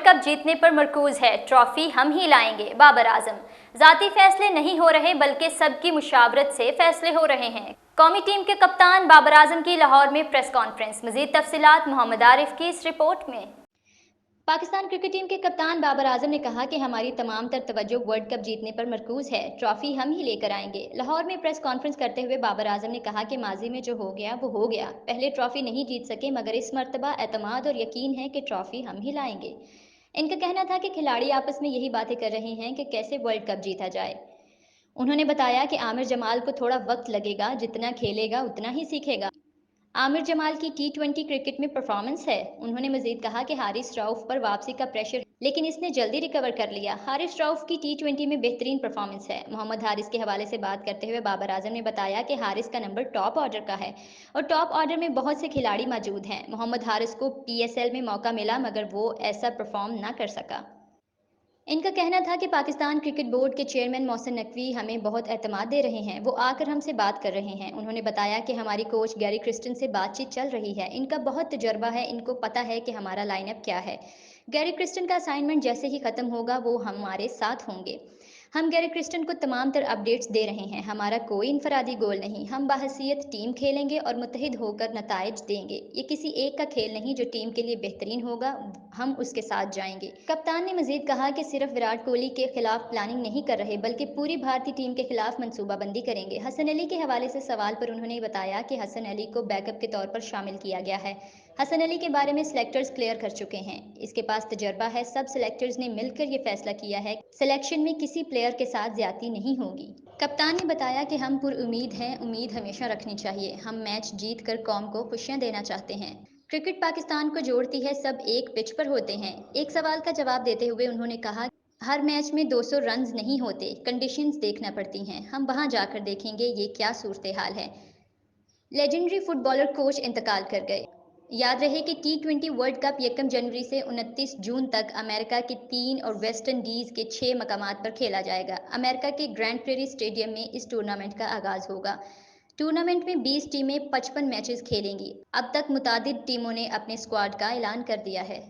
Cup जीतने पर मरकूज है, ट्रॉफी हम ही लाएंगे। बाबर आजम। जाती फैसले नहीं हो रहे बल्कि सबकी मुशावरत से फैसले हो रहे हैं। कौमी टीम के कप्तान बाबर आजम की लाहौर में प्रेस कॉन्फ्रेंस। मजीद तफसीलात मोहम्मद आरिफ की इस रिपोर्ट में। पाकिस्तान क्रिकेट टीम के कप्तान बाबर आजम ने कहा कि हमारी तमाम तर तवज्जो वर्ल्ड कप जीतने पर मरकूज है, ट्रॉफी हम ही लेकर आएंगे। लाहौर में प्रेस कॉन्फ्रेंस करते हुए बाबर आजम ने कहा कि माजी में जो हो गया वो हो गया। पहले ट्रॉफी नहीं जीत सके मगर इस मरतबा एतमाद और यकीन है कि ट्रॉफी हम ही लाएंगे। इनका कहना था कि खिलाड़ी आपस में यही बातें कर रहे हैं कि कैसे वर्ल्ड कप जीता जाए। उन्होंने बताया कि आमिर जमाल को थोड़ा वक्त लगेगा, जितना खेलेगा उतना ही सीखेगा। आमिर जमाल की टी20 क्रिकेट में परफॉर्मेंस है। उन्होंने मजीद कहा कि हारिस रऊफ पर वापसी का प्रेशर, लेकिन इसने जल्दी रिकवर कर लिया। हारिस रऊफ की टी20 में बेहतरीन परफॉर्मेंस है। मोहम्मद हारिस के हवाले से बात करते हुए बाबर आजम ने बताया कि हारिस का नंबर टॉप ऑर्डर का है और टॉप ऑर्डर में बहुत से खिलाड़ी मौजूद हैं। मोहम्मद हारिस को PSL में मौका मिला मगर वो ऐसा परफॉर्म ना कर सका। इनका कहना था कि पाकिस्तान क्रिकेट बोर्ड के चेयरमैन मोहसिन नकवी हमें बहुत एतमाद दे रहे हैं, वो आकर हमसे बात कर रहे हैं। उन्होंने बताया कि हमारी कोच गैरी क्रिस्टन से बातचीत चल रही है, इनका बहुत तजर्बा है, इनको पता है कि हमारा लाइनअप क्या है। गैरी क्रिस्टन का असाइनमेंट जैसे ही ख़त्म होगा वो हमारे साथ होंगे। हम गैरी क्रिस्टन को तमाम तर अपडेट्स दे रहे हैं। हमारा कोई इनफरादी गोल नहीं, हम बाहसियत टीम खेलेंगे और मुत्तहिद होकर नताइज देंगे। ये किसी एक का खेल नहीं, जो टीम के लिए बेहतरीन होगा हम उसके साथ जाएंगे। कप्तान ने मजीद कहा कि सिर्फ विराट कोहली के खिलाफ प्लानिंग नहीं कर रहे बल्कि पूरी भारतीय टीम के खिलाफ मनसूबाबंदी करेंगे। हसन अली के हवाले से सवाल पर उन्होंने बताया कि हसन अली को बैकअप के तौर पर शामिल किया गया है। हसन अली के बारे में सिलेक्टर्स क्लियर कर चुके हैं, इसके पास तजर्बा है। सब सिलेक्टर्स ने मिलकर ये फैसला किया है सिलेक्शन में किसी प्लेयर के साथ ज्यादती नहीं होगी। कप्तान ने बताया कि हम पुरुम्मीद हैं, उम्मीद हमेशा रखनी चाहिए। हम मैच जीत कर कौम को खुशियां देना चाहते हैं। क्रिकेट पाकिस्तान को जोड़ती है, सब एक पिच पर होते हैं। एक सवाल का जवाब देते हुए उन्होंने कहा, हर मैच में 200 रन्स नहीं होते, कंडीशंस देखना पड़ती हैं। हम वहां जाकर देखेंगे ये क्या सूरत हाल है। लेजेंडरी फुटबॉलर कोच इंतकाल कर गए। याद रहे कि T20 वर्ल्ड कप 1 जनवरी से 29 जून तक अमेरिका के 3 और वेस्ट इंडीज के 6 मकामात पर खेला जाएगा। अमेरिका के ग्रैंड प्रेरी स्टेडियम में इस टूर्नामेंट का आगाज होगा। टूर्नामेंट में 20 टीमें 55 मैचेस खेलेंगी। अब तक मुतादिद टीमों ने अपने स्क्वाड का ऐलान कर दिया है।